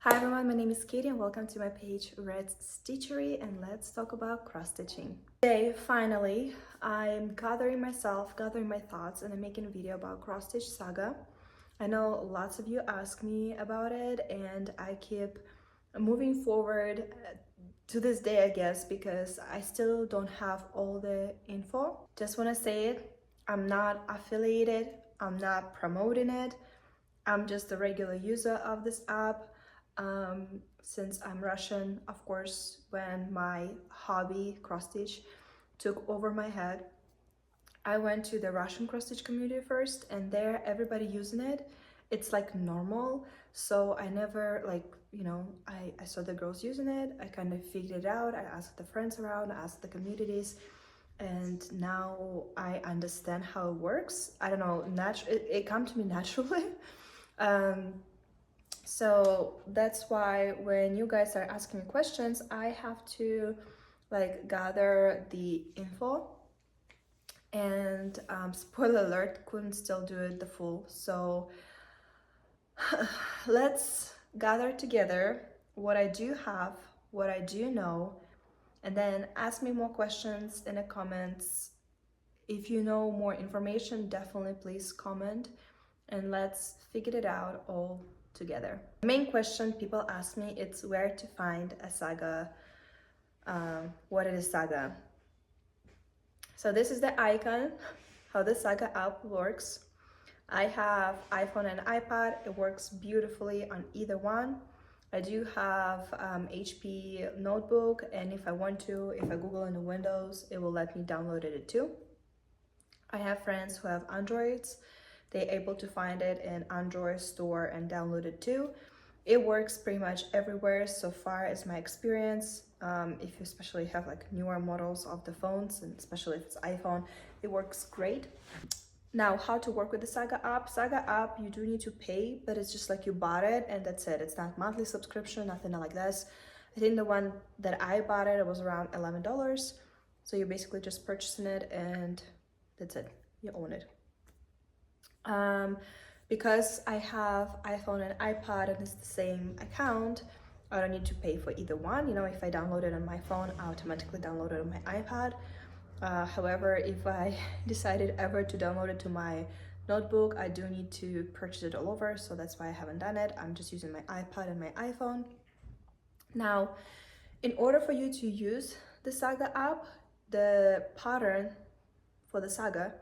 Hi everyone, my name is Katie and welcome to my page Red's Stitchery, and let's talk about cross stitching. Today, finally, I'm gathering my thoughts, and I'm making a video about cross stitch Saga. I know lots of you ask me about it and I keep moving forward to this day, I guess, because I still don't have all the info. Just want to say it, I'm not affiliated, I'm not promoting it, I'm just a regular user of this app. Since I'm Russian, of course, when my hobby cross stitch took over my head, I went to the Russian cross stitch community first, and there everybody using it. It's like normal. So I never I saw the girls using it. I kind of figured it out. I asked the friends around, I asked the communities, and now I understand how it works. I don't know, it came to me naturally. um, so that's why when you guys are asking me questions, I have to gather the info, and spoiler alert, couldn't still do it the full. So let's gather together what I do have, what I do know, and then ask me more questions in the comments. If you know more information, definitely please comment and let's figure it out all together. The main question people ask me is where to find a Saga, what is Saga. So this is the icon, how the Saga app works. I have iPhone and iPad, it works beautifully on either one. I do have HP notebook, and if I want to, if I Google in the Windows, it will let me download it too. I have friends who have Androids. They're able to find it in Android store and download it too. It works pretty much everywhere so far as my experience. If you especially have like newer models of the phones, and especially if it's iPhone, it works great. Now, how to work with the Saga app. Saga app, you do need to pay, but it's just like you bought it and that's it. It's not monthly subscription, nothing like this. I think the one that I bought it was around $11. So you're basically just purchasing it and that's it, you own it. Because I have iPhone and iPad and it's the same account, I don't need to pay for either one. You know, if I download it on my phone, I automatically download it on my iPad. However, if I decided ever to download it to my notebook, I do need to purchase it all over, so that's why I haven't done it. I'm just using my iPad and my iPhone. Now, in order for you to use the Saga app, the pattern for the Saga,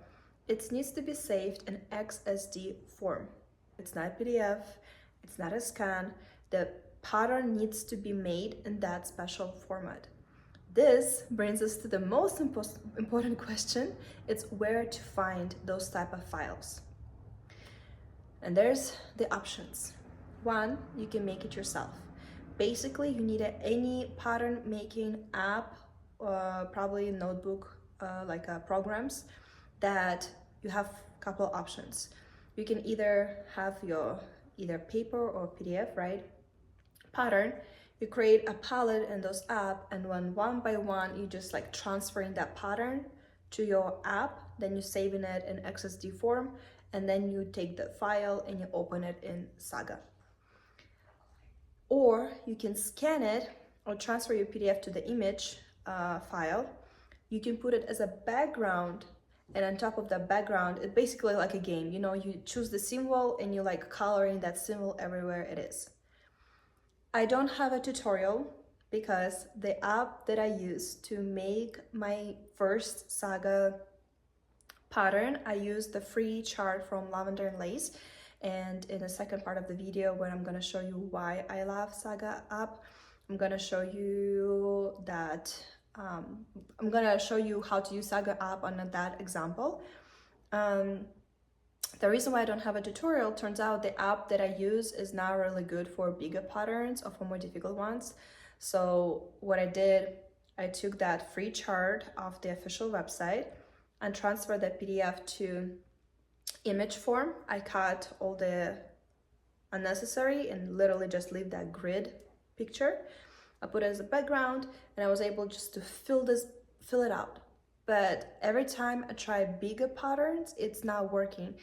it needs to be saved in XSD form. It's not PDF, it's not a scan. The pattern needs to be made in that special format. This brings us to the most important question. It's where to find those type of files. And there's the options. One, you can make it yourself. Basically, you need any pattern making app, probably notebook, programs that you have a couple options. You can either have your paper or PDF, right? Pattern. You create a palette in those apps, and one by one you just like transferring that pattern to your app, then you're saving it in XSD form, and then you take the file and you open it in Saga. Or you can scan it or transfer your PDF to the image file. You can put it as a background, and on top of the background, it's basically like a game. You know, you choose the symbol and you like coloring that symbol everywhere it is. I don't have a tutorial because the app that I used to make my first Saga pattern, I used the free chart from Lavender and Lace. And in the second part of the video, when I'm gonna show you why I love Saga app, I'm gonna show you that I'm gonna show you how to use Saga app on that example. The reason why I don't have a tutorial, turns out the app that I use is not really good for bigger patterns or for more difficult ones. So what I did, I took that free chart off the official website and transferred the PDF to image form. I cut all the unnecessary and literally just leave that grid picture. I put it as a background and I was able just to fill it out. But every time I try bigger patterns, it's not working.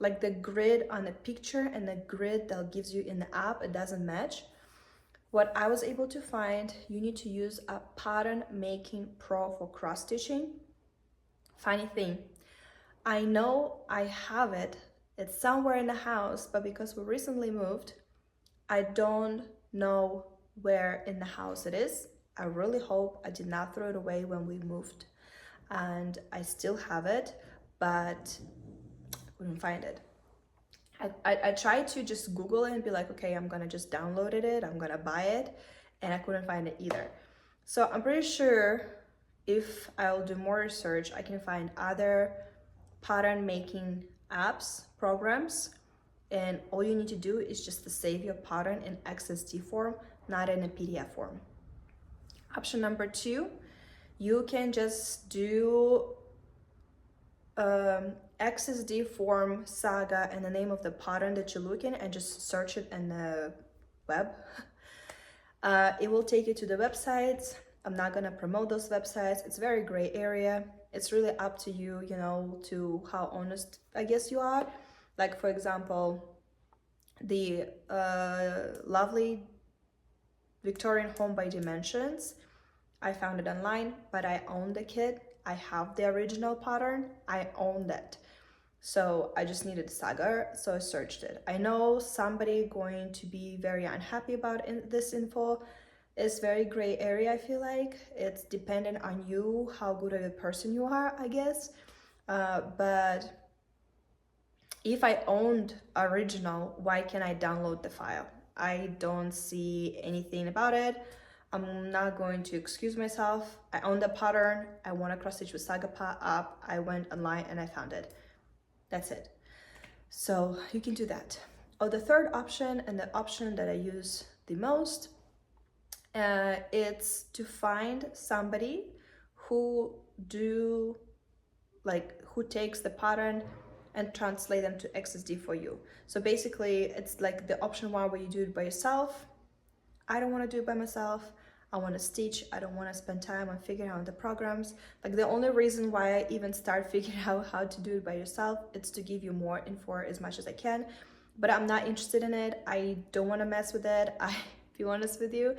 Like the grid on the picture and the grid that gives you in the app, it doesn't match. What I was able to find, you need to use a Pattern Making Pro for cross stitching. Funny thing, I know I have it, it's somewhere in the house, but because we recently moved, I don't know where in the house it is. I really hope I did not throw it away when we moved, and I still have it, but I couldn't find it. I tried to just Google it and be like, okay, I'm gonna just download it, I'm gonna buy it, and I couldn't find it either. So I'm pretty sure if I'll do more research, I can find other pattern making apps, programs, and all you need to do is just to save your pattern in XSD form, not in a PDF form. Option number 2, you can just do XSD form Saga and the name of the pattern that you're looking and just search it in the web. It will take you to the websites. I'm not gonna promote those websites. It's very gray area. It's really up to you, you know, to how honest I guess you are. Like for example, the lovely Victorian Home by Dimensions. I found it online, but I own the kit. I have the original pattern. I own that. So I just needed Saga, so I searched it. I know somebody going to be very unhappy about this info. It's very gray area, I feel like. It's dependent on you, how good of a person you are, I guess. But if I owned original, why can't I download the file? I don't see anything about it. I'm not going to excuse myself. I own the pattern. I want to cross stitch with Saga app. I went online and I found it. That's it. So you can do that. Oh, the third option, and the option that I use the most, it's to find somebody who takes the pattern and translate them to XSD for you. So basically it's like the option 1 where you do it by yourself. I don't want to do it by myself. I want to stitch. I don't want to spend time on figuring out the programs. Like the only reason why I even start figuring out how to do it by yourself, it's to give you more info as much as I can. But I'm not interested in it. I don't want to mess with it. To be honest with you,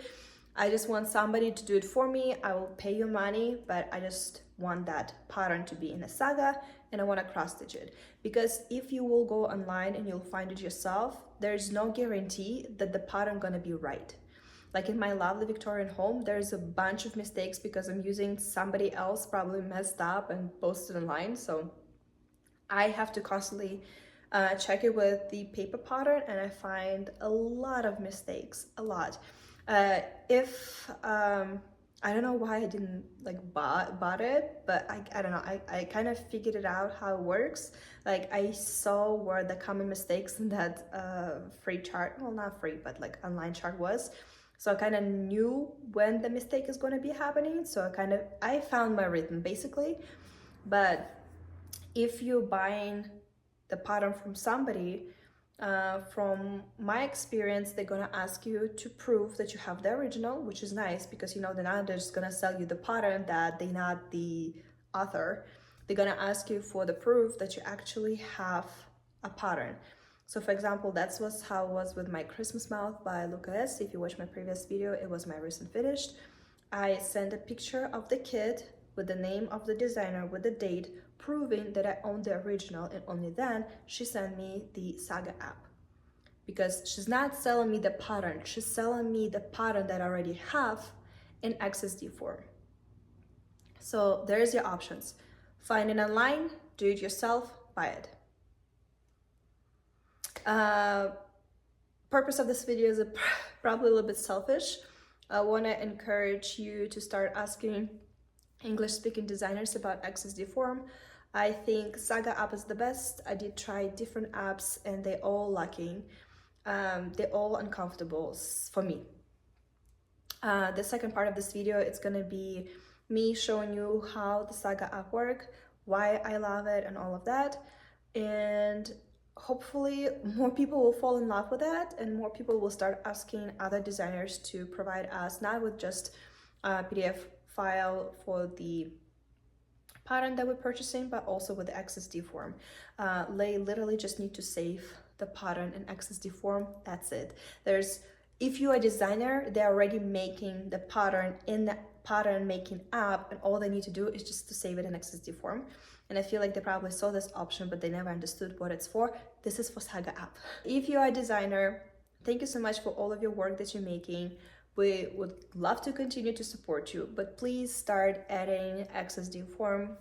I just want somebody to do it for me. I will pay you money, but I just want that pattern to be in a Saga, and I want to cross stitch it. Because if you will go online and you'll find it yourself, there's no guarantee that the pattern gonna be right. Like in my lovely Victorian home, there's a bunch of mistakes because I'm using somebody else probably messed up and posted online. So I have to constantly check it with the paper pattern, and I find a lot of mistakes, a lot. I don't know why I didn't like bought it, but I don't know, I kind of figured it out how it works. Like I saw where the common mistakes in that free chart, well not free, but like online chart was. So I kind of knew when the mistake is going to be happening. So I found my rhythm basically. But if you're buying the pattern from somebody, from my experience, they're gonna ask you to prove that you have the original, which is nice because you know they're not just gonna sell you the pattern that they're not the author. They're gonna ask you for the proof that you actually have a pattern. So for example, that's how it was with my Christmas mouth by Lucas. If you watch my previous video, it was my recent finished. I sent a picture of the kit with the name of the designer with the date, proving that I own the original, and only then she sent me the Saga app. Because she's not selling me the pattern, she's selling me the pattern that I already have in XSD form. So there's your options. Find it online, do it yourself, buy it. Purpose of this video is probably a little bit selfish. I want to encourage you to start asking English-speaking designers about XSD form. I think Saga app is the best. I did try different apps and they're all lacking. They're all uncomfortable for me. The second part of this video, it's gonna be me showing you how the Saga app works, why I love it and all of that. And hopefully more people will fall in love with that and more people will start asking other designers to provide us not with just a PDF file for the pattern that we're purchasing, but also with the XSD form. They literally just need to save the pattern in XSD form. That's it. There's if you're a designer, they're already making the pattern in the pattern making app, and all they need to do is just to save it in XSD form. And I feel like they probably saw this option, but they never understood what it's for. This is for Saga app. If you are a designer, thank you so much for all of your work that you're making. We would love to continue to support you, but please start adding XSD form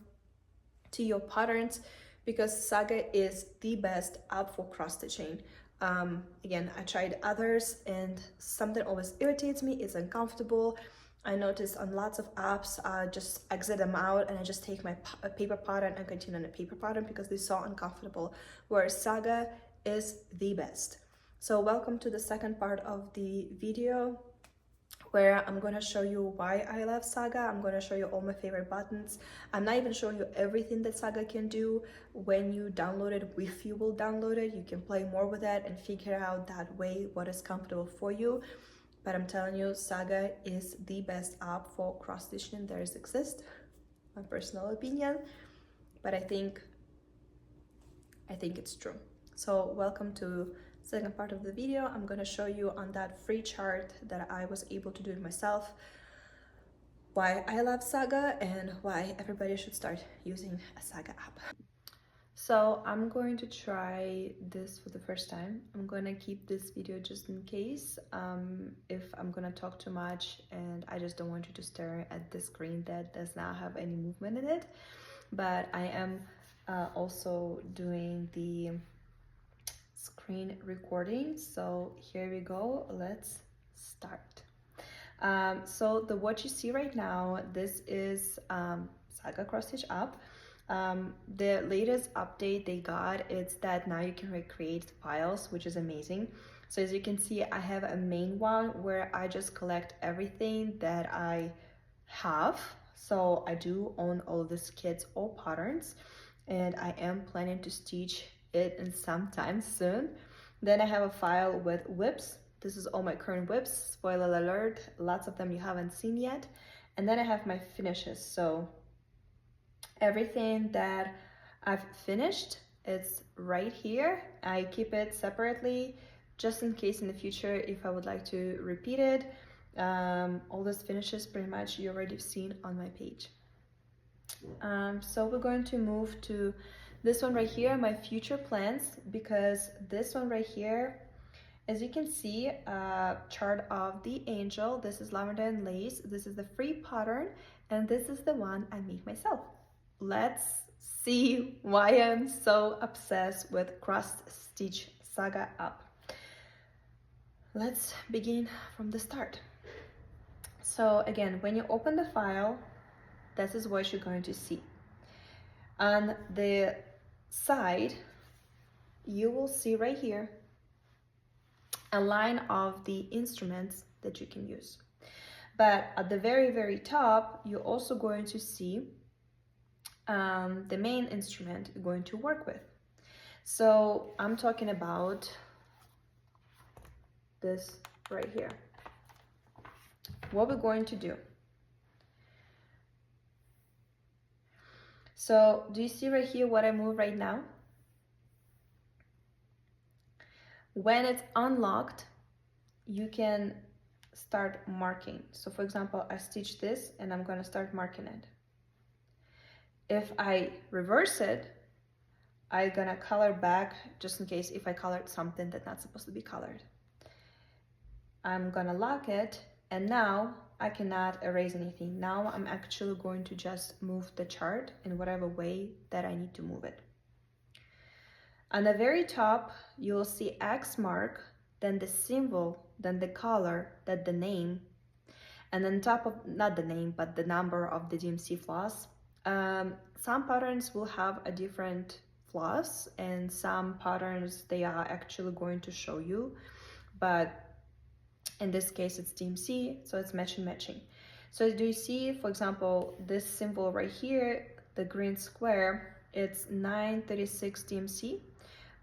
to your patterns, because Saga is the best app for cross-stitching. Again, I tried others and something always irritates me. It's uncomfortable. I noticed on lots of apps, just exit them out and I just take my paper pattern and continue on a paper pattern because they're so uncomfortable, whereas Saga is the best. So welcome to the second part of the video, where I'm going to show you why I love Saga. I'm going to show you all my favorite buttons. I'm not even showing you everything that Saga can do. When you download it, if you will download it, you can play more with it and figure out that way what is comfortable for you. But I'm telling you, Saga is the best app for cross-stitching there exists. My personal opinion, but I think it's true. So welcome to second part of the video. I'm going to show you on that free chart that I was able to do it myself why I love Saga and why everybody should start using a Saga app. So I'm going to try this for the first time. I'm going to keep this video just in case if I'm going to talk too much and I just don't want you to stare at the screen that does not have any movement in it. But I am also doing the screen recording, so here we go. Let's start. So what you see right now, this is Saga cross stitch app. The latest update they got is that now you can recreate files, which is amazing. So as you can see, I have a main one where I just collect everything that I have. So I do own all of these kits or patterns, and I am planning to stitch it in sometime soon. Then I have a file with whips. This is all my current whips. Spoiler alert, lots of them you haven't seen yet. And then I have my finishes. So everything that I've finished, it's right here. I keep it separately just in case in the future if I would like to repeat it. All those finishes pretty much you already seen on my page. So we're going to move to this one right here, my future plans, because this one right here, as you can see, chart of the angel. This is lavender and lace. This is the free pattern, and this is the one I make myself. Let's see why I'm so obsessed with cross stitch Saga app. Let's begin from the start. So again, when you open the file, this is what you're going to see. On the side, you will see right here a line of the instruments that you can use. But at the very, very top, you're also going to see the main instrument you're going to work with. So I'm talking about this right here. What we're going to do. So do you see right here what I move right now? When it's unlocked, you can start marking. So for example, I stitch this and I'm going to start marking it. If I reverse it, I'm going to color back just in case if I colored something that's not supposed to be colored. I'm going to lock it, and now I cannot erase anything. Now I'm actually going to just move the chart in whatever way that I need to move it. On the very top, you will see X mark, then the symbol, then the color, then the name, and then top of, not the name, but the number of the DMC floss. Some patterns will have a different floss, and some patterns, they are actually going to show you, but in this case, it's DMC, so it's matching. So do you see, for example, this symbol right here, the green square, it's 936 DMC.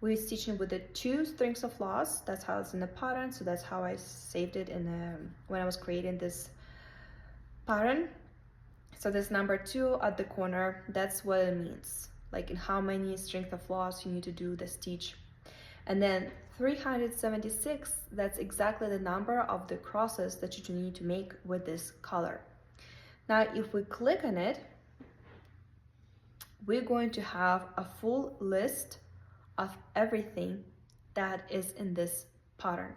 We're stitching with the 2 strings of floss. That's how it's in the pattern. So that's how I saved it in when I was creating this pattern. So this number 2 at the corner, that's what it means. Like in how many strings of floss you need to do the stitch. And then 376, that's exactly the number of the crosses that you need to make with this color. Now, if we click on it, we're going to have a full list of everything that is in this pattern.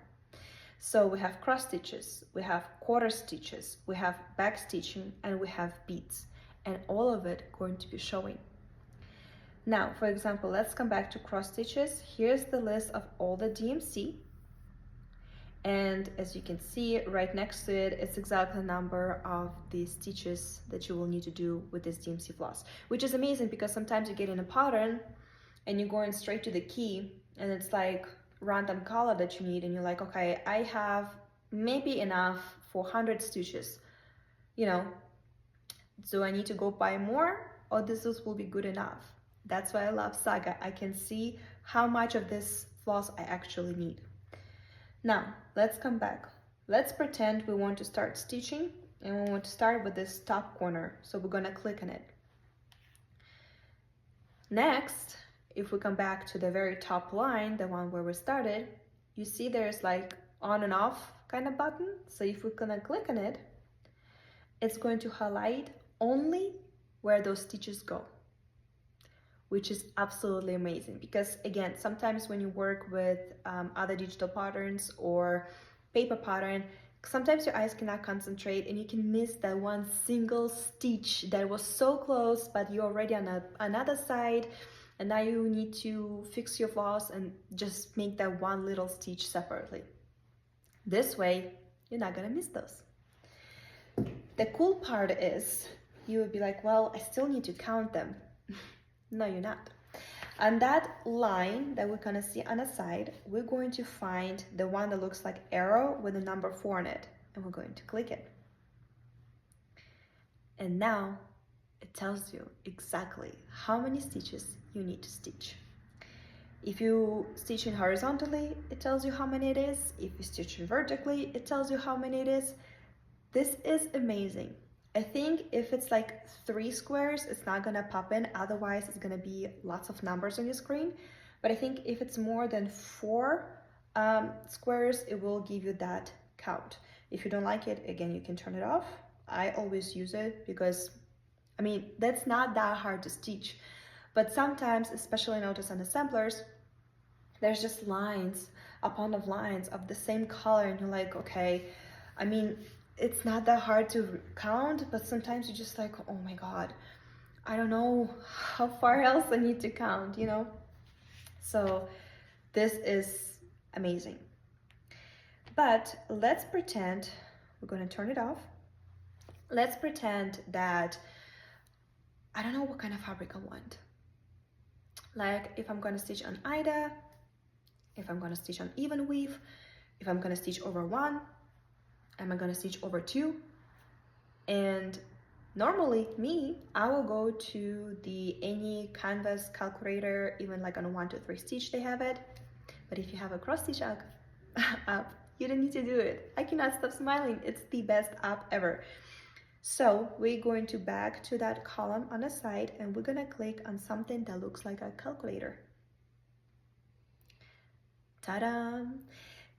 So we have cross stitches, we have quarter stitches, we have back stitching, and we have beads, and all of it going to be showing. Now, for example, let's come back to cross stitches. Here's the list of all the DMC. And as you can see right next to it, it's exactly the number of the stitches that you will need to do with this DMC floss, which is amazing because sometimes you get in a pattern and you're going straight to the key and it's like random color that you need and you're like, okay, I have maybe enough for 100 stitches, you know, do I need to go buy more or this will be good enough? That's why I love Saga. I can see how much of this floss I actually need. Now, let's come back. Let's pretend we want to start stitching and we want to start with this top corner. So we're gonna click on it. Next, if we come back to the very top line, the one where we started, you see there's like on and off kind of button. So if we're gonna click on it, it's going to highlight only where those stitches go, which is absolutely amazing because again, sometimes when you work with other digital patterns or paper pattern, sometimes your eyes cannot concentrate and you can miss that one single stitch that was so close, but you're already on another side and now you need to fix your floss and just make that one little stitch separately. This way, you're not gonna miss those. The cool part is you would be like, well, I still need to count them. No, you're not. On that line that we're gonna see on the side, we're going to find the one that looks like arrow with the number 4 in it, and we're going to click it. And now it tells you exactly how many stitches you need to stitch. If you stitch in horizontally, it tells you how many it is. If you stitch in vertically, it tells you how many it is. This is amazing. I think if it's like 3 squares, it's not gonna pop in, otherwise it's gonna be lots of numbers on your screen. But I think if it's more than 4 squares, it will give you that count. If you don't like it, again, you can turn it off. I always use it because, I mean, that's not that hard to stitch. But sometimes, especially I notice on assemblers, there's just lines upon of lines of the same color and you're like, okay, I mean, it's not that hard to count, but sometimes you're just like, oh my God, I don't know how far else I need to count, you know? So this is amazing. But let's pretend, we're gonna turn it off. Let's pretend that I don't know what kind of fabric I want. Like if I'm gonna stitch on Ida, if I'm gonna stitch on even weave, if I'm gonna stitch over 1, am I gonna stitch over 2? And normally I will go to any canvas calculator, even like on 1, 2, 3 stitch they have it. But if you have a cross stitch app, you don't need to do it. I cannot stop smiling. It's the best app ever. So we're going to back to that column on the side and we're gonna click on something that looks like a calculator. Ta-da!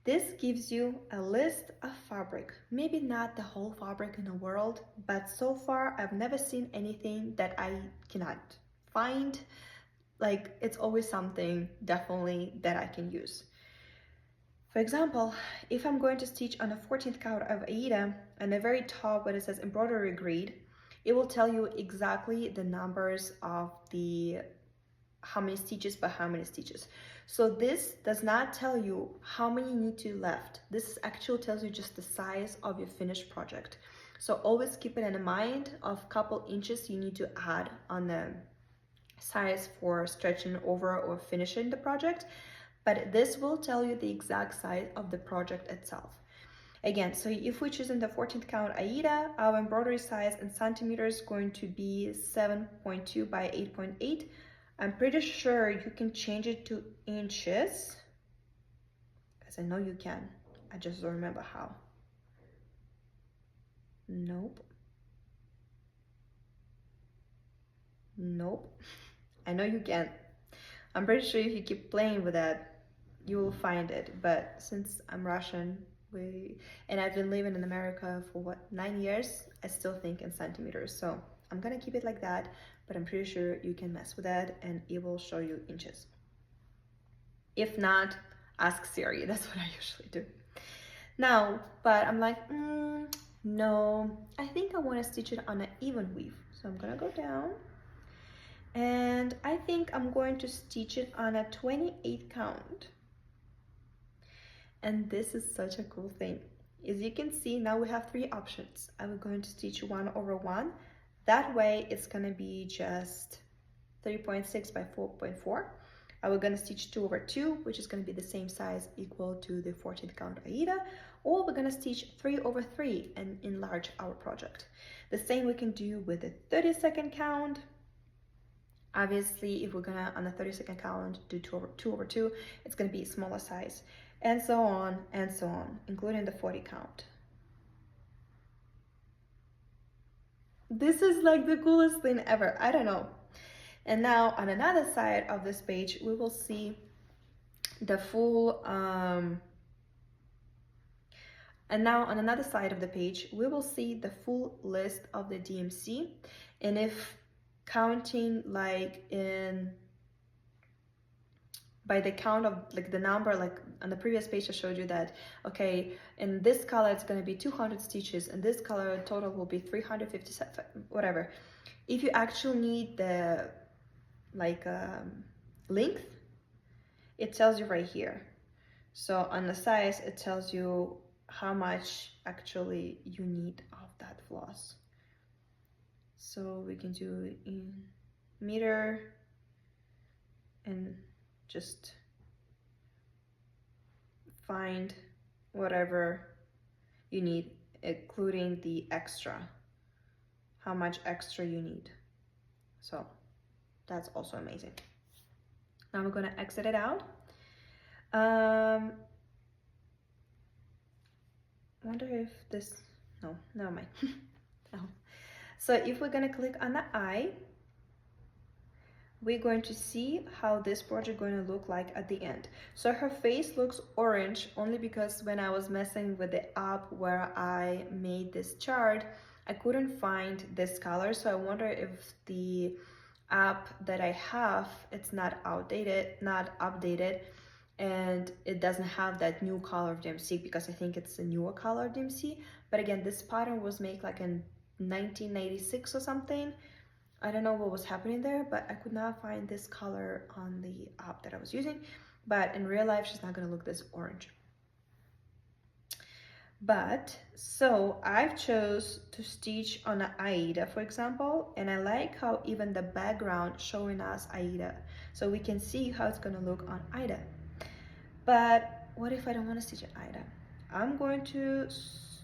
This gives you a list of fabric, maybe not the whole fabric in the world, but so far I've never seen anything that I cannot find. Like it's always something definitely that I can use. For example, if I'm going to stitch on a 14th count of Aida, on the very top where it says embroidery grid, it will tell you exactly the numbers of how many stitches by how many stitches. So this does not tell you how many you need to left. This actually tells you just the size of your finished project. So always keep it in mind of couple inches you need to add on the size for stretching over or finishing the project. But this will tell you the exact size of the project itself. Again, so if we're choosing the 14th count Aida, our embroidery size in centimeters is going to be 7.2 by 8.8. I'm pretty sure you can change it to inches, because I know you can. I just don't remember how. Nope. I know you can. I'm pretty sure if you keep playing with that, you will find it. But since I'm Russian, and I've been living in America for what, 9 years, I still think in centimeters. So I'm gonna keep it like that, but I'm pretty sure you can mess with that and it will show you inches. If not, ask Siri. That's what I usually do. Now, but I'm like, no, I think I want to stitch it on an even weave. So I'm gonna go down, and I think I'm going to stitch it on a 28 count. And this is such a cool thing. As you can see, now we have 3 options. I'm going to stitch 1/1. That way it's gonna be just 3.6 by 4.4. We're gonna stitch 2/2, which is gonna be the same size, equal to the 14th count Aida, or we're gonna stitch 3/3 and enlarge our project. The same we can do with the 32nd count. Obviously, if we're gonna, on the 32nd count, do 2/2, it's gonna be a smaller size, and so on, including the 40 count. This is like the coolest thing ever, I don't know. And now on another side of this page, we will see the full, and now on another side of the page, we will see the full list of the DMC. And if counting like by the count of like the number, like on the previous page I showed you that, okay, in this color it's going to be 200 stitches, and this color total will be 357, whatever. If you actually need the like length, it tells you right here. So on the size, it tells you how much actually you need of that floss. So we can do it in meter and just find whatever you need, including the extra, how much extra you need. So that's also amazing. Now we're gonna exit it out. Wonder if this, no, never mind. No. So if we're gonna click on the eye, we're going to see how this project going to look like at the end. So her face looks orange only because when I was messing with the app where I made this chart, I couldn't find this color. So I wonder if the app that I have, it's not updated, and it doesn't have that new color of DMC, because I think it's a newer color of DMC. But again, this pattern was made like in 1996 or something. I don't know what was happening there, but I could not find this color on the app that I was using. But in real life, she's not gonna look this orange. But, so I've chose to stitch on an Aida, for example, and I like how even the background showing us Aida. So we can see how it's gonna look on Aida. But what if I don't wanna stitch an Aida? I'm going to,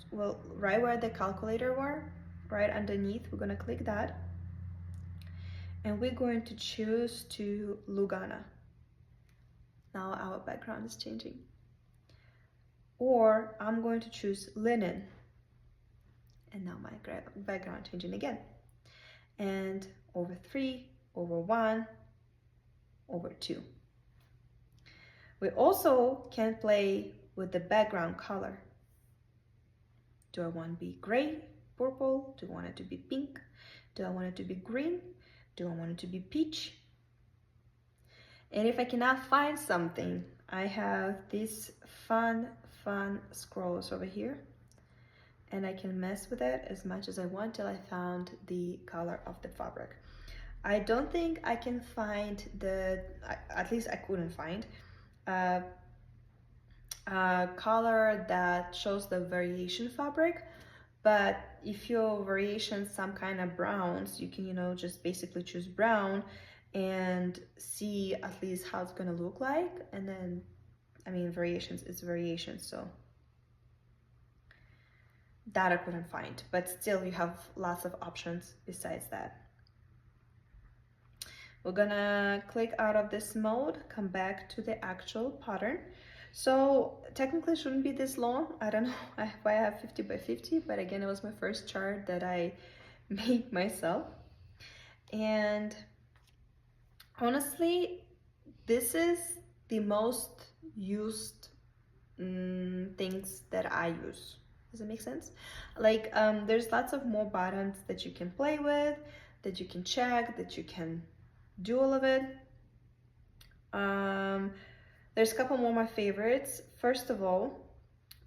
well, right where the calculator were, right underneath, we're gonna click that. And we're going to choose to Lugana. Now our background is changing. Or I'm going to choose linen. And now my background changing again. And over 3, over 1, over 2. We also can play with the background color. Do I want to be gray, purple? Do I want it to be pink? Do I want it to be green? Do I want it to be peach? And if I cannot find something, I have these fun scrolls over here, and I can mess with it as much as I want till I found the color of the fabric. I don't think I can find at least I couldn't find a color that shows the variation fabric. But if your variation some kind of browns, you can, just basically choose brown and see at least how it's gonna look like. And then, I mean, variations is variations, so that I couldn't find. But still, you have lots of options besides that. We're gonna click out of this mode, come back to the actual pattern. So technically it shouldn't be this long. I don't know why I have 50 by 50, but again, it was my first chart that I made myself. And honestly, this is the most used things that I use. Does it make sense? Like there's lots of more buttons that you can play with, that you can check, that you can do all of it. There's a couple more of my favorites. First of all,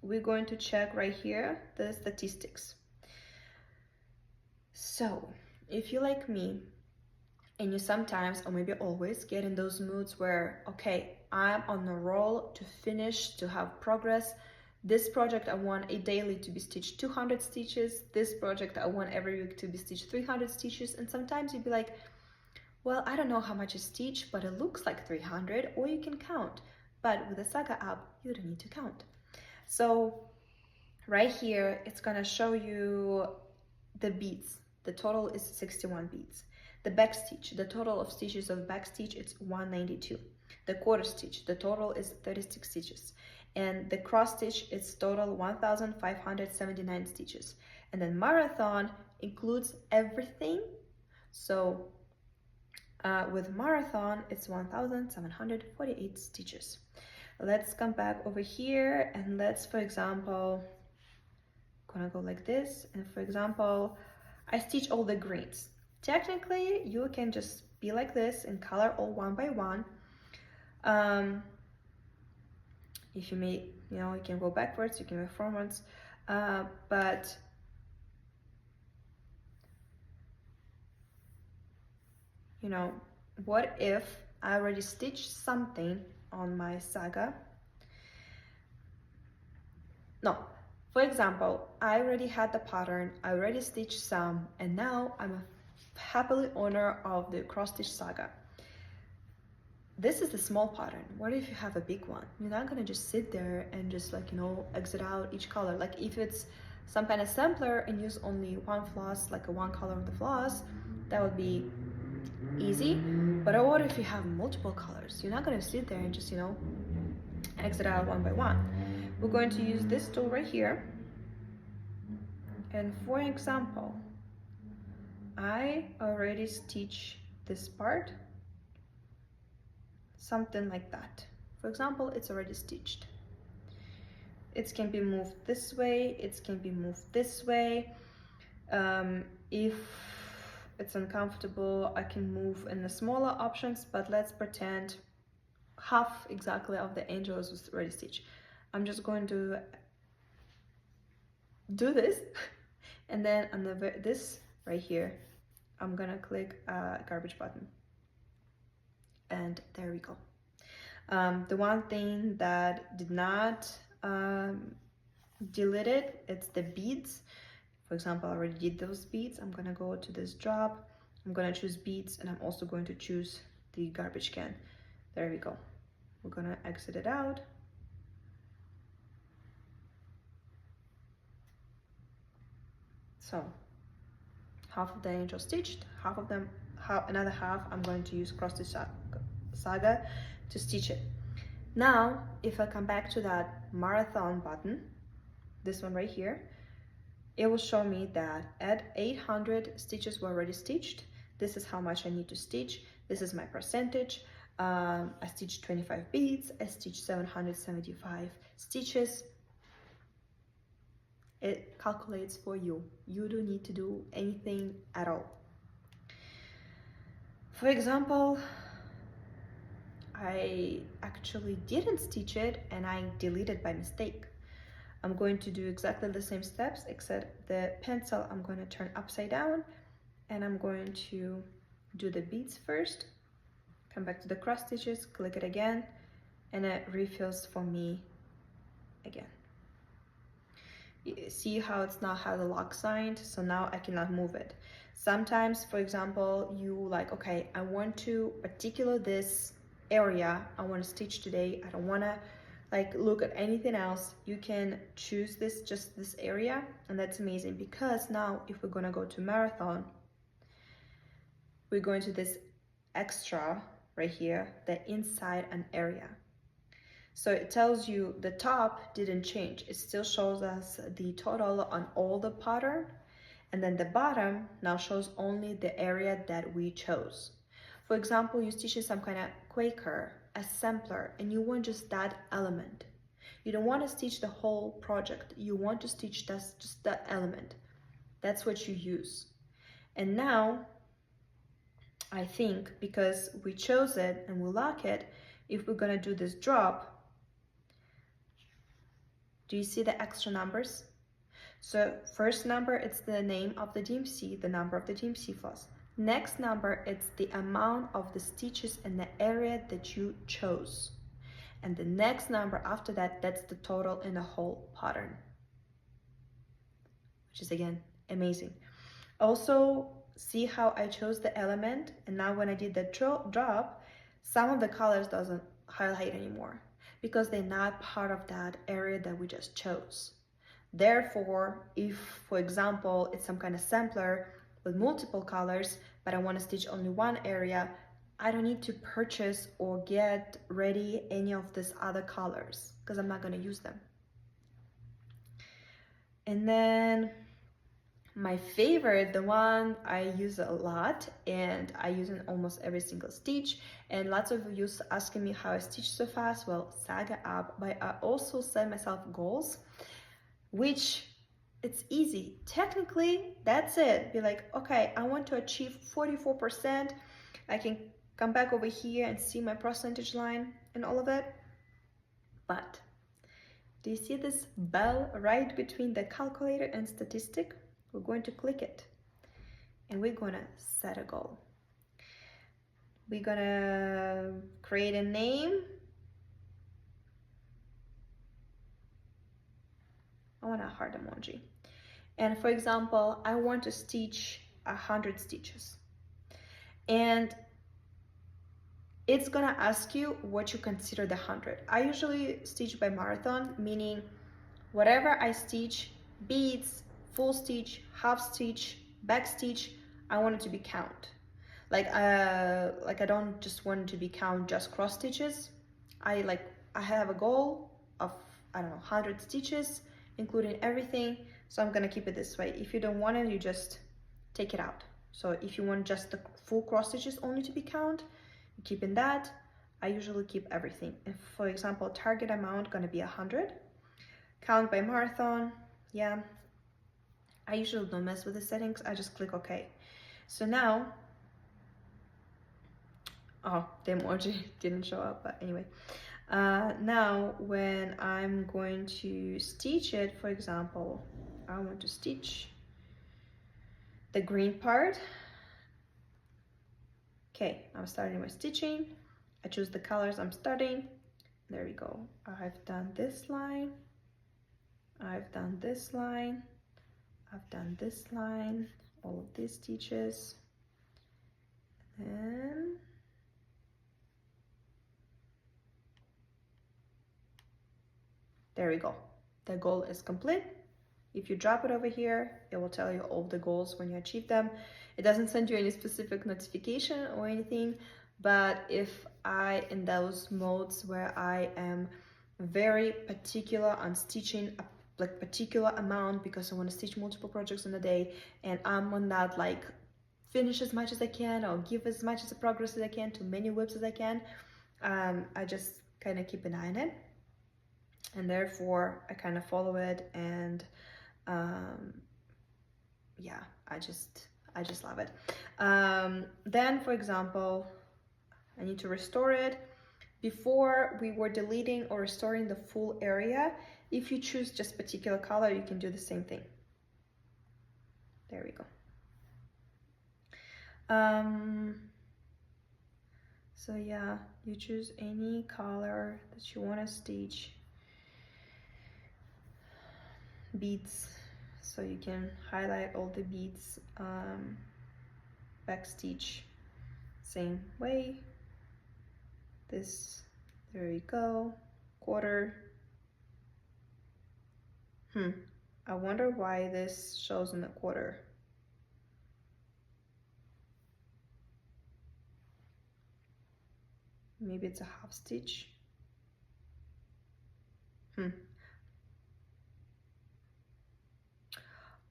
we're going to check right here the statistics. So if you like me, and you sometimes, or maybe always, get in those moods where, okay, I'm on a roll to finish, to have progress. This project I want a daily to be stitched 200 stitches. This project I want every week to be stitched 300 stitches. And sometimes you'd be like, well, I don't know how much is stitched, but it looks like 300, or you can count. But with the Saga app, you don't need to count. So right here, it's gonna show you the beads. The total is 61 beads. The back stitch, the total of stitches of back stitch, it's 192. The quarter stitch, the total is 36 stitches. And the cross stitch, it's total 1,579 stitches. And then marathon includes everything. So with marathon, it's 1,748 stitches. Let's come back over here and let's, for example, gonna go like this. And for example, I stitch all the greens. Technically, you can just be like this and color all one by one. If you make, you can go backwards, you can go forwards, but what if I already stitched something on my Saga? No, for example, I already had the pattern, I already stitched some, and now I'm a happily owner of the cross stitch Saga. This is the small pattern. What if you have a big one? You're not gonna just sit there and just exit out each color. Like if it's some kind of sampler and use only one floss, like a one color of the floss, that would be easy. But what if you have multiple colors? You're not gonna sit there and just exit out one by one. We're going to use this tool right here, and for example, I already stitched this part, something like that. For example, it's already stitched. It can be moved this way, it can be moved this way. If it's uncomfortable, I can move in the smaller options, but let's pretend half exactly of the angel is already stitched. I'm just going to do this, and then on this right here, I'm gonna click garbage button, and there we go. The one thing that did not delete it, it's the beads. For example, I already did those beads. I'm gonna go to this job, I'm gonna choose beads, and I'm also going to choose the garbage can. There we go. We're gonna exit it out. So half of the angel stitched, half of them, another half I'm going to use cross stitch Saga to stitch it. Now if I come back to that marathon button, this one right here, it will show me that at 800 stitches were already stitched. This is how much I need to stitch. This is my percentage. I stitched 25 beads, I stitched 775 stitches. It calculates for you. You don't need to do anything at all. For example, I actually didn't stitch it and I deleted by mistake. I'm going to do exactly the same steps, except the pencil I'm going to turn upside down, and I'm going to do the beads first, come back to the cross stitches, click it again, and it refills for me again. You see how it's now has a lock sign, so now I cannot move it. Sometimes, for example, you okay, I want to particular this area, I want to stitch today, I don't want to look at anything else. You can choose just this area, and that's amazing, because now if we're going to go to marathon, we're going to this extra right here, the inside an area. So it tells you the top didn't change. It still shows us the total on all the pattern, and then the bottom now shows only the area that we chose. For example, you stitch some kind of Quaker a sampler, and you want just that element. You don't want to stitch the whole project. You want to stitch just that element. That's what you use. And now, I think because we chose it and we lock it, if we're gonna do this drop, do you see the extra numbers? So first number, it's the name of the DMC, the number of the DMC floss. Next number, it's the amount of the stitches in the area that you chose. And the next number after that, that's the total in the whole pattern, which is again, amazing. Also, see how I chose the element, and now when I did the drop, some of the colors doesn't highlight anymore because they're not part of that area that we just chose. Therefore, if, for example, it's some kind of sampler with multiple colors, but I want to stitch only one area, I don't need to purchase or get ready any of these other colors because I'm not going to use them. And then my favorite, the one I use a lot and I use in almost every single stitch, and lots of you asking me how I stitch so fast. Well, Saga app, but I also set myself goals, which it's easy. Technically, that's it. Be like, okay, I want to achieve 44%. I can come back over here and see my percentage line and all of it. But do you see this bell right between the calculator and statistic? We're going to click it and we're going to set a goal. We're going to create a name. I want a heart emoji. And for example, I want to stitch 100 stitches. And it's gonna ask you what you consider the 100. I usually stitch by marathon, meaning whatever I stitch, beads, full stitch, half stitch, back stitch, I want it to be count. Like I don't just want it to be count just cross stitches. I have a goal of, I don't know, 100 stitches, including everything. So I'm gonna keep it this way. If you don't want it, you just take it out. So if you want just the full cross stitches only to be count, you keep in that. I usually keep everything. If, for example, target amount gonna be 100, count by marathon, yeah. I usually don't mess with the settings. I just click OK. So now, oh, the emoji didn't show up, but anyway. Now, when I'm going to stitch it, for example, I want to stitch the green part. Okay, I'm starting my stitching. I choose the colors I'm starting. There we go. I've done this line. I've done this line. I've done this line, all of these stitches. And there we go. The goal is complete. If you drop it over here, it will tell you all the goals when you achieve them. It doesn't send you any specific notification or anything, but if I, in those modes where I am very particular on stitching a particular amount because I want to stitch multiple projects in a day, and I'm on that like finish as much as I can or give as much as a progress as I can to many whips as I can, I just kind of keep an eye on it, and therefore I kind of follow it, and yeah, I just love it. Then, for example, I need to restore it. Before we were deleting or restoring the full area, if you choose just particular color, you can do the same thing. There we go. So yeah, you choose any color that you want to stitch. Beads, so you can highlight all the beads. Back stitch, same way. This, there you go. Quarter. I wonder why this shows in the quarter. Maybe it's a half stitch.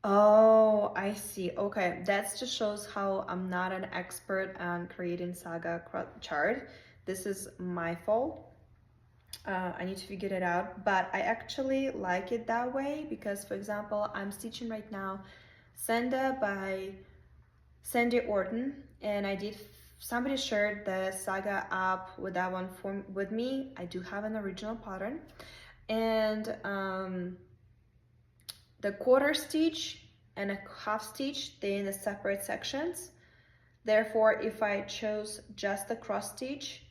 Oh, I see. Okay, that just shows how I'm not an expert on creating Saga chart. This is my fault. I need to figure it out, but I actually like it that way because, for example, I'm stitching right now Senda by Sandy Orton, and I did, somebody shared the Saga app with that one with me. I do have an original pattern, and the quarter stitch and a half stitch, they're in the separate sections. Therefore, if I chose just the cross stitch,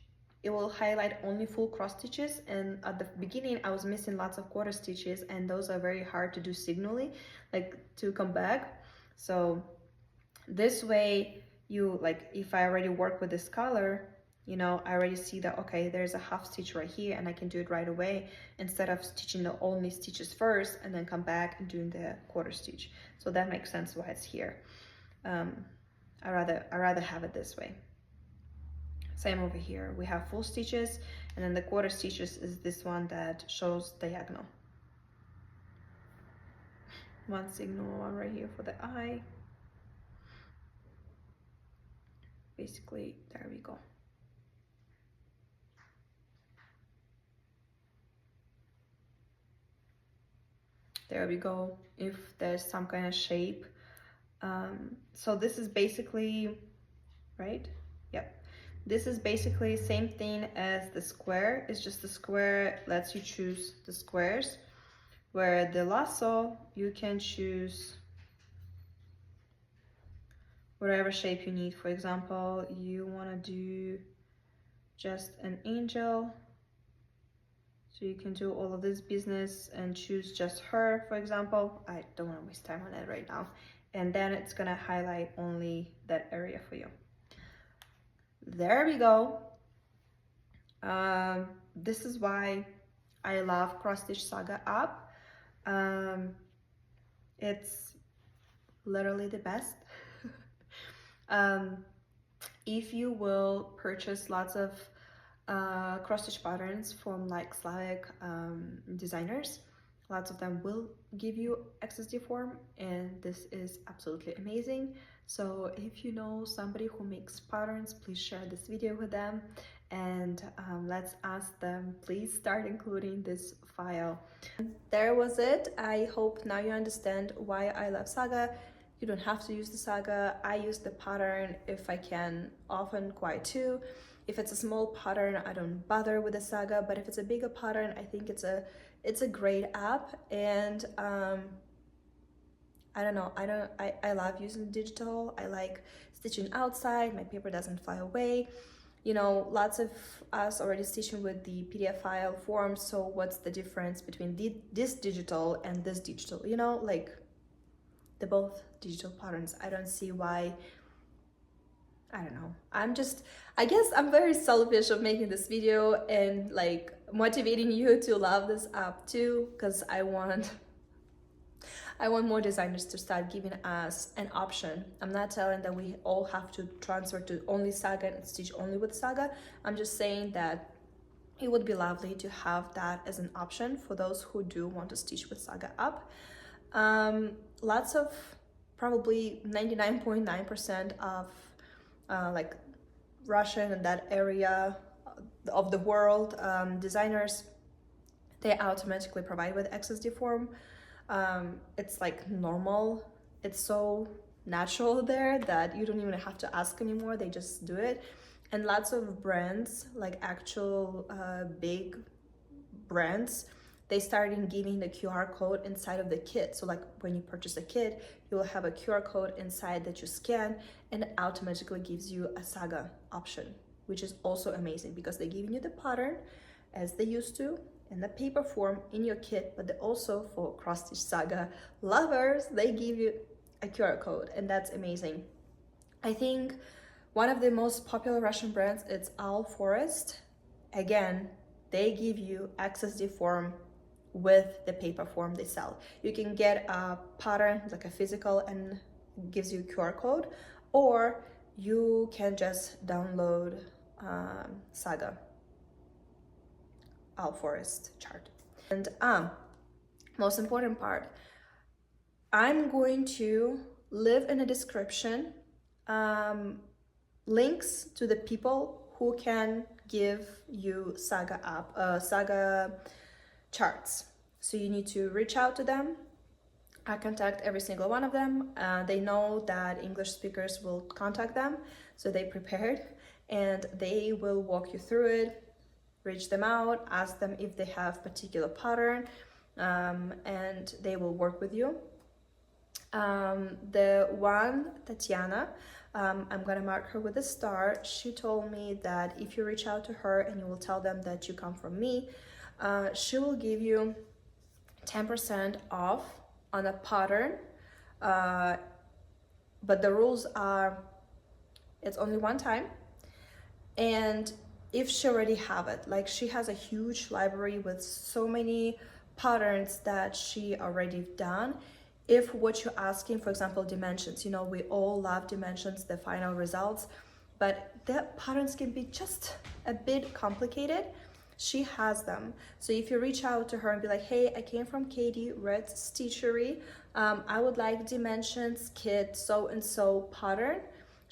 it will highlight only full cross stitches, and at the beginning I was missing lots of quarter stitches, and those are very hard to do signally, like to come back. So this way, you, like, if I already work with this color, you know, I already see that, okay, there's a half stitch right here and I can do it right away instead of stitching the only stitches first and then come back and doing the quarter stitch. So that makes sense why it's here. I rather have it this way. Same over here, we have full stitches, and then the quarter stitches is this one that shows diagonal. One signal one right here for the eye. Basically, there we go. There we go, if there's some kind of shape. So this is basically, right? Yep. This is basically same thing as the square. It's just the square lets you choose the squares, where the lasso, you can choose whatever shape you need. For example, you want to do just an angel, so you can do all of this business and choose just her, for example. I don't want to waste time on it right now. And then it's gonna highlight only that area for you. There we go. This is why I love Cross Stitch Saga app. It's literally the best. If you will purchase lots of cross stitch patterns from like Slavic designers, lots of them will give you XSD form, and this is absolutely amazing. So if you know somebody who makes patterns, please share this video with them, and let's ask them, please start including this file. There was it. I hope now you understand why I love Saga. You don't have to use the Saga. I use the pattern if I can, often quite too. If it's a small pattern, I don't bother with the Saga, but if it's a bigger pattern, I think it's a great app. And I don't know, I love using digital. I like stitching outside, my paper doesn't fly away. You know, lots of us already stitching with the PDF file form, so what's the difference between this digital and this digital? You know, like, they're both digital patterns. I don't see why. I don't know. I guess I'm very selfish of making this video and like motivating you to love this app too, because I want more designers to start giving us an option. I'm not telling that we all have to transfer to only Saga and stitch only with Saga. I'm just saying that it would be lovely to have that as an option for those who do want to stitch with Saga app. Lots of, probably 99.9% of like Russian and that area of the world designers, they automatically provide with XSD form. It's like normal. It's so natural there that you don't even have to ask anymore. They just do it. And lots of brands, like actual big brands, they started giving the QR code inside of the kit. So like when you purchase a kit, you will have a QR code inside that you scan, and it automatically gives you a Saga option, which is also amazing because they're giving you the pattern as they used to in the paper form in your kit, but they also, for Cross Stitch Saga lovers, they give you a QR code, and that's amazing. I think one of the most popular Russian brands, it's All Forest. Again, they give you XSD form with the paper form they sell. You can get a pattern, like a physical, and it gives you a QR code, or you can just download Saga All Forest chart. And most important part, I'm going to leave in the description links to the people who can give you Saga charts. So you need to reach out to them. I contact every single one of them. They know that English speakers will contact them, so they prepared, and they will walk you through it, reach them out, ask them if they have particular pattern, and they will work with you. The one, Tatiana, I'm gonna mark her with a star. She told me that if you reach out to her and you will tell them that you come from me, she will give you 10% off on a pattern, but the rules are it's only one time, and if she already have it, like she has a huge library with so many patterns that she already done. If what you're asking, for example, dimensions, you know, we all love dimensions, the final results, but the patterns can be just a bit complicated. She has them. So if you reach out to her and be like, hey, I came from Katie Red Stitchery, I would like dimensions kit so-and-so pattern,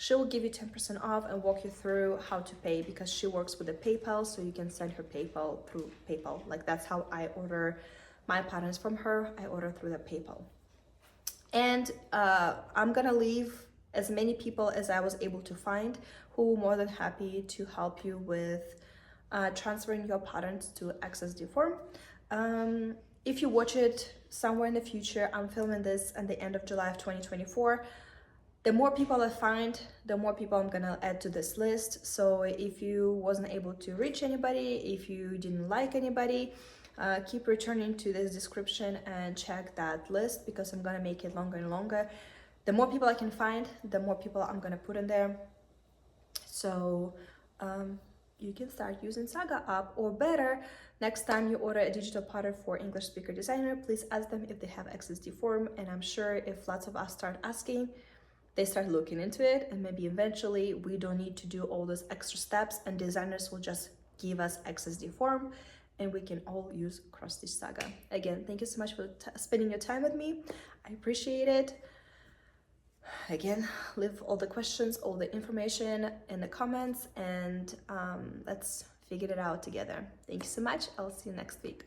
she will give you 10% off and walk you through how to pay, because she works with the PayPal, so you can send her PayPal through PayPal. Like that's how I order my patterns from her. I order through the PayPal. And I'm gonna leave as many people as I was able to find who are more than happy to help you with transferring your patterns to XSD form. If you watch it somewhere in the future, I'm filming this at the end of July of 2024. The more people I find, the more people I'm gonna add to this list. So if you wasn't able to reach anybody, if you didn't like anybody, keep returning to this description and check that list, because I'm gonna make it longer and longer. The more people I can find, the more people I'm gonna put in there. So you can start using Saga app, or better, next time you order a digital pattern for English speaker designer, please ask them if they have XSD form. And I'm sure if lots of us start asking, they start looking into it, and maybe eventually we don't need to do all those extra steps, and designers will just give us XSD form and we can all use cross-stitch Saga. Again, thank you so much for spending your time with me. I appreciate it. Again, leave all the questions, all the information in the comments, and let's figure it out together. Thank you so much. I'll see you next week.